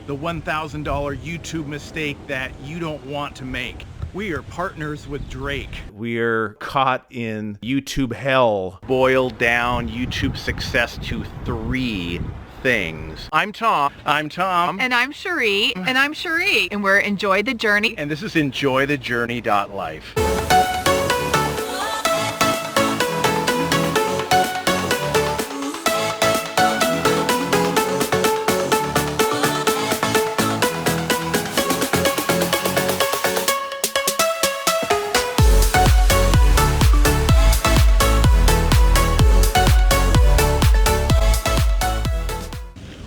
the $1,000 YouTube mistake that you don't want to make. We are partners with Drake. We're caught in YouTube hell. Boiled down YouTube success to 3 things. I'm Tom. I'm Tom. And I'm Cherie. And I'm Cherie. And we're Enjoy the Journey. And this is EnjoyTheJourney.Life.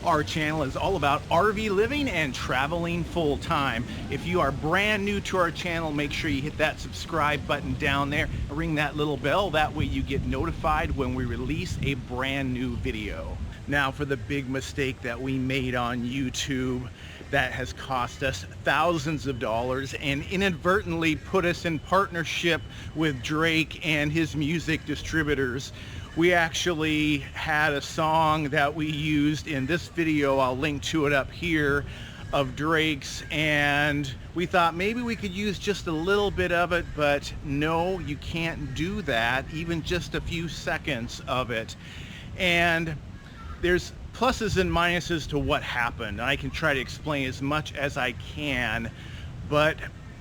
Our channel is all about RV living and traveling full-time. If you are brand new to our channel, make sure you hit that subscribe button down there and ring that little bell. That way you get notified when we release a brand new video. Now for the big mistake that we made on YouTube that has cost us thousands of dollars and inadvertently put us in partnership with Drake and his music distributors. We actually had a song that we used in this video, I'll link to it up here, of Drake's, and we thought maybe we could use just a little bit of it, but no, you can't do that, even just a few seconds of it. And there's pluses and minuses to what happened. I can try to explain as much as I can, but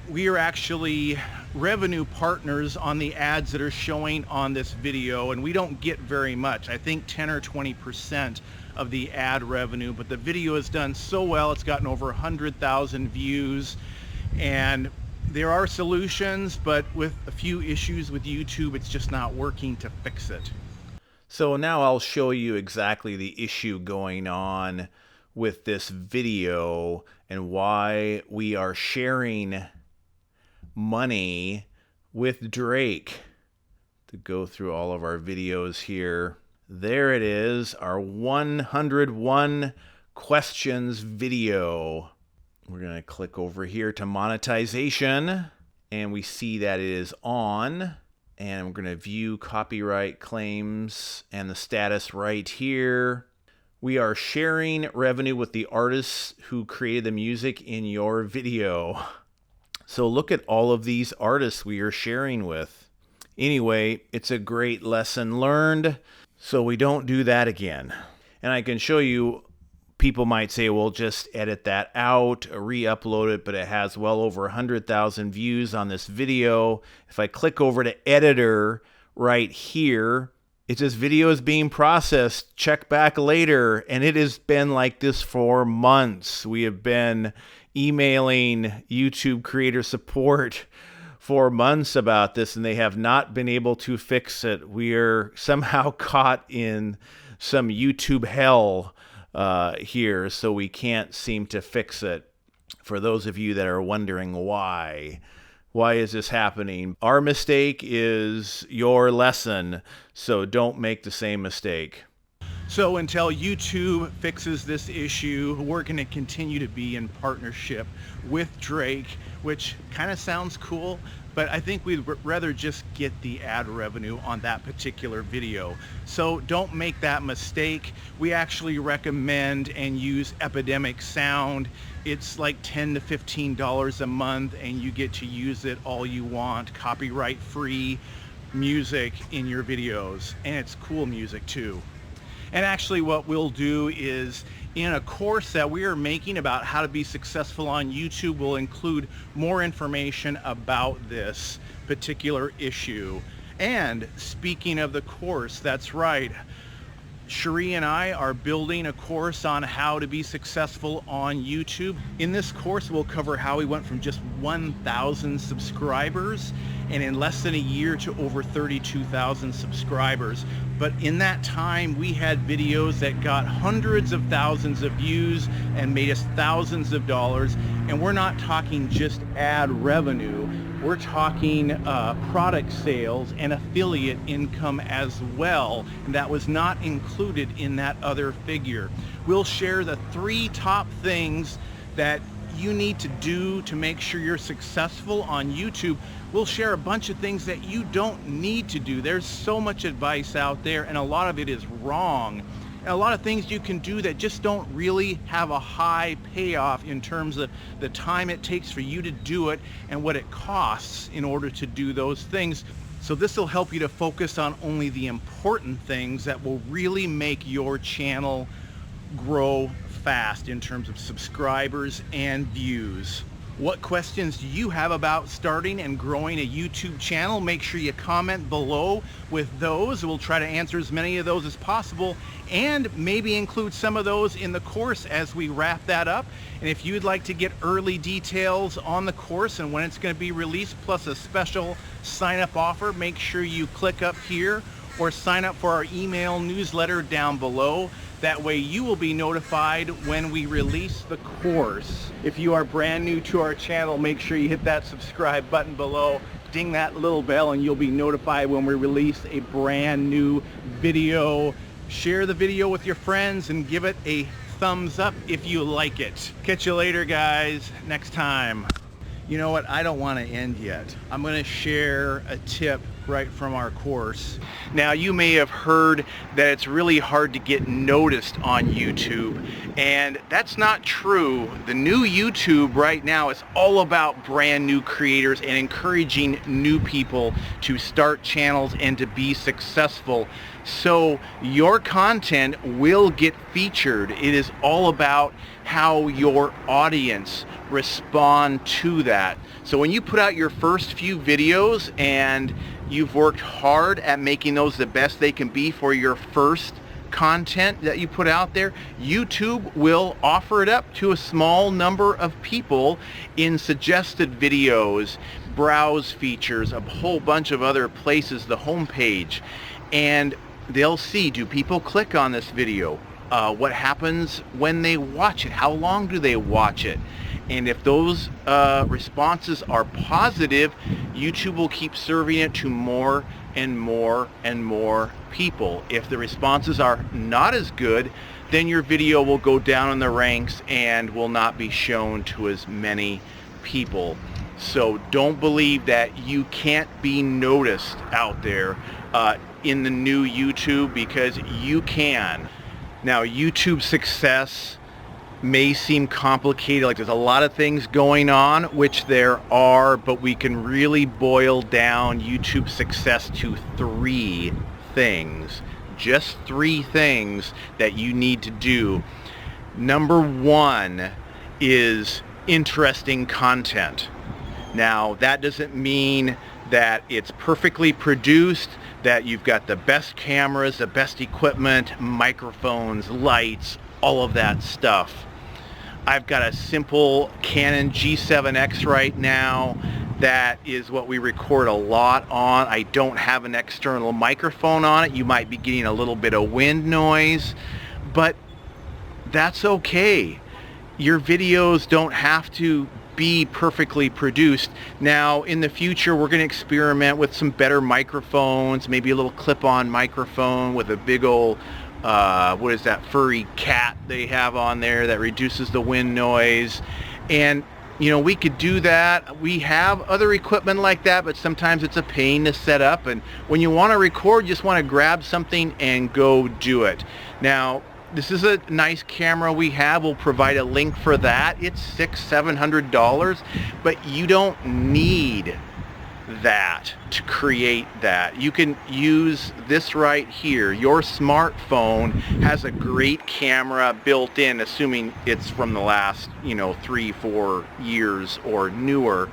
we are actually revenue partners on the ads that are showing on this video, and we don't get very much. I think 10 or 20% of the ad revenue, but the video has done so well. It's gotten over 100,000 views, and there are solutions, but with a few issues with YouTube, it's just not working to fix it. So now I'll show you exactly the issue going on with this video and why we are sharing money with Drake. To go through all of our videos here. There it is, our 101 questions video. We're going to click over here to monetization, and we see that it is on. And we're going to view copyright claims and the status right here. We are sharing revenue with the artists who created the music in your video. So look at all of these artists we are sharing with. Anyway, it's a great lesson learned, so we don't do that again. And I can show you, people might say, well, just edit that out, re-upload it, but it has well over 100,000 views on this video. If I click over to editor right here, it says video is being processed, check back later, and it has been like this for months. We have been emailing YouTube creator support for months about this, and they have not been able to fix it. We are somehow caught in some YouTube hell here, so we can't seem to fix it. For those of you that are wondering why is this happening? Our mistake is your lesson, so don't make the same mistake. So until YouTube fixes this issue, we're going to continue to be in partnership with Drake, which kind of sounds cool, but I think we'd rather just get the ad revenue on that particular video. So don't make that mistake. We actually recommend and use Epidemic Sound. It's like $10 to $15 a month, and you get to use it all you want, copyright-free music in your videos, and it's cool music too. And actually what we'll do is, in a course that we are making about how to be successful on YouTube, we'll include more information about this particular issue. And speaking of the course, that's right, Cherie and I are building a course on how to be successful on YouTube. In this course, we'll cover how we went from just 1,000 subscribers and in less than a year to over 32,000 subscribers. But in that time, we had videos that got hundreds of thousands of views and made us thousands of dollars. And we're not talking just ad revenue. We're talking product sales and affiliate income as well, and that was not included in that other figure. We'll share the 3 top things that you need to do to make sure you're successful on YouTube. We'll share a bunch of things that you don't need to do. There's so much advice out there, and a lot of it is wrong. a lot of things you can do that just don't really have a high payoff in terms of the time it takes for you to do it and what it costs in order to do those things. So this will help you to focus on only the important things that will really make your channel grow fast in terms of subscribers and views. What questions do you have about starting and growing a YouTube channel? Make sure you comment below with those. We'll try to answer as many of those as possible and maybe include some of those in the course as we wrap that up. And if you'd like to get early details on the course and when it's going to be released, plus a special sign-up offer, make sure you click up here or sign up for our email newsletter down below. That way you will be notified when we release the course. If you are brand new to our channel, make sure you hit that subscribe button below, ding that little bell, and you'll be notified when we release a brand new video. Share the video with your friends and give it a thumbs up if you like it. Catch you later, guys, next time. You know what? I don't want to end yet. I'm going to share a tip right from our course. Now, you may have heard that it's really hard to get noticed on YouTube, and that's not true. The new YouTube right now is all about brand new creators and encouraging new people to start channels and to be successful. So your content will get featured. It is all about how your audience respond to that. So when you put out your first few videos and you've worked hard at making those the best they can be for your first content that you put out there, YouTube will offer it up to a small number of people in suggested videos, browse features, a whole bunch of other places, the homepage, and they'll see, do people click on this video? What happens when they watch it? How long do they watch it? And if those responses are positive, YouTube will keep serving it to more and more and more people. If the responses are not as good, then your video will go down in the ranks and will not be shown to as many people. So don't believe that you can't be noticed out there in the new YouTube, because you can. Now, YouTube success may seem complicated, like there's a lot of things going on, which there are, but we can really boil down YouTube success to 3 things. Just 3 things that you need to do. Number 1 is interesting content. Now, that doesn't mean that it's perfectly produced, that you've got the best cameras, the best equipment, microphones, lights, all of that stuff. I've got a simple Canon G7X right now. That is what we record a lot on. I don't have an external microphone on it. You might be getting a little bit of wind noise, but that's okay. Your videos don't have to be perfectly produced. Now, in the future, we're going to experiment with some better microphones, maybe a little clip-on microphone with a big old what is that furry cat they have on there that reduces the wind noise. And you know, we could do that. We have other equipment like that, but sometimes it's a pain to set up, and when you want to record, you just want to grab something and go do it. Now, this is a nice camera we have. We'll provide a link for that. It's $600-700, but you don't need that to create that. You can use this right here. Your smartphone has a great camera built in, assuming it's from the last 3-4 years or newer.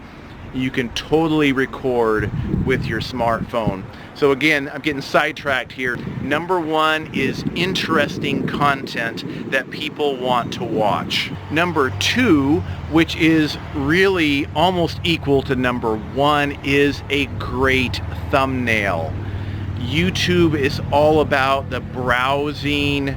You can totally record with your smartphone. So again, I'm getting sidetracked here. Number 1 is interesting content that people want to watch. Number 2, which is really almost equal to number 1, is a great thumbnail. YouTube is all about the browsing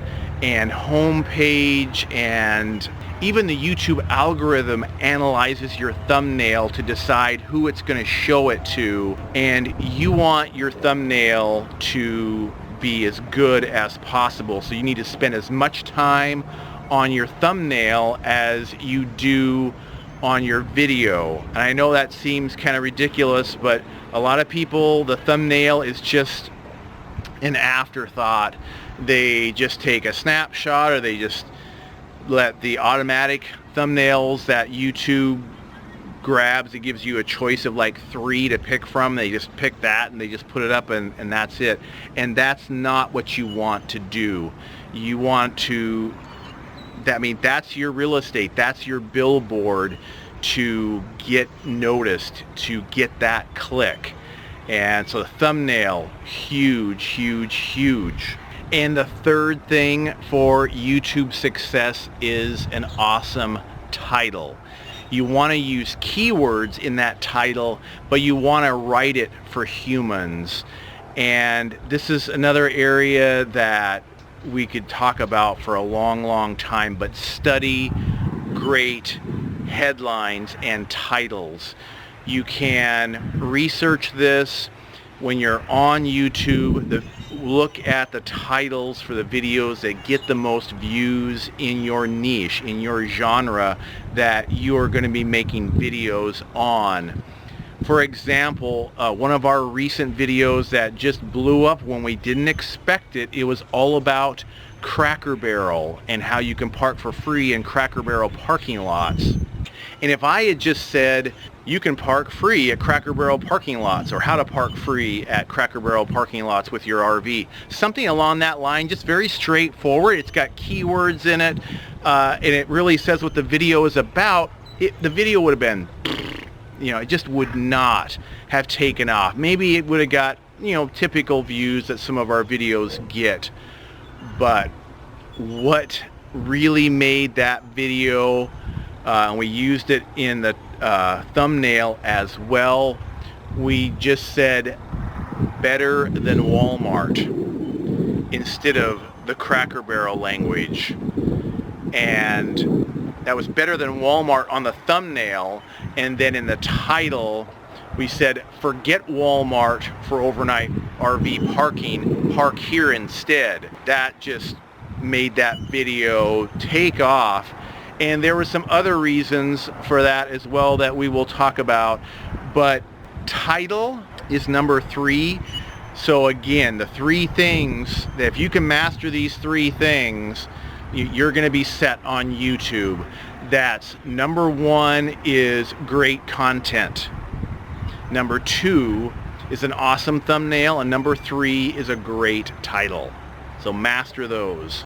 and homepage, and even the YouTube algorithm analyzes your thumbnail to decide who it's going to show it to, and you want your thumbnail to be as good as possible. So you need to spend as much time on your thumbnail as you do on your video. And I know that seems kind of ridiculous, but a lot of people, the thumbnail is just an afterthought. They just take a snapshot, or they just let the automatic thumbnails that YouTube grabs. It gives you a choice of like 3 to pick from. They just pick that and they just put it up, and that's it. And that's not what you want to do. You want to, that's your real estate. That's your billboard to get noticed, to get that click. And so the thumbnail, huge, huge, huge. And the third thing for YouTube success is an awesome title. You want to use keywords in that title, but you want to write it for humans. And this is another area that we could talk about for a long, long time, but study great headlines and titles. You can research this when you're on YouTube. Look at the titles for the videos that get the most views in your niche, in your genre that you're going to be making videos on. For example, one of our recent videos that just blew up when we didn't expect it, it was all about Cracker Barrel and how you can park for free in Cracker Barrel parking lots. And if I had just said, you can park free at Cracker Barrel parking lots, or how to park free at Cracker Barrel parking lots with your RV, something along that line, just very straightforward. It's got keywords in it, and it really says what the video is about. The video would have been, it just would not have taken off. Maybe it would have got, typical views that some of our videos get. But what really made that video, and we used it in the thumbnail as well, we just said better than Walmart instead of the Cracker Barrel language. And that was better than Walmart on the thumbnail, and then in the title we said forget Walmart for overnight RV parking, park here instead. That just made that video take off. And there were some other reasons for that as well that we will talk about. But title is number 3. So again, the 3 things, that if you can master these 3 things, you're going to be set on YouTube. That's number 1 is great content. Number 2 is an awesome thumbnail. And number 3 is a great title. So master those.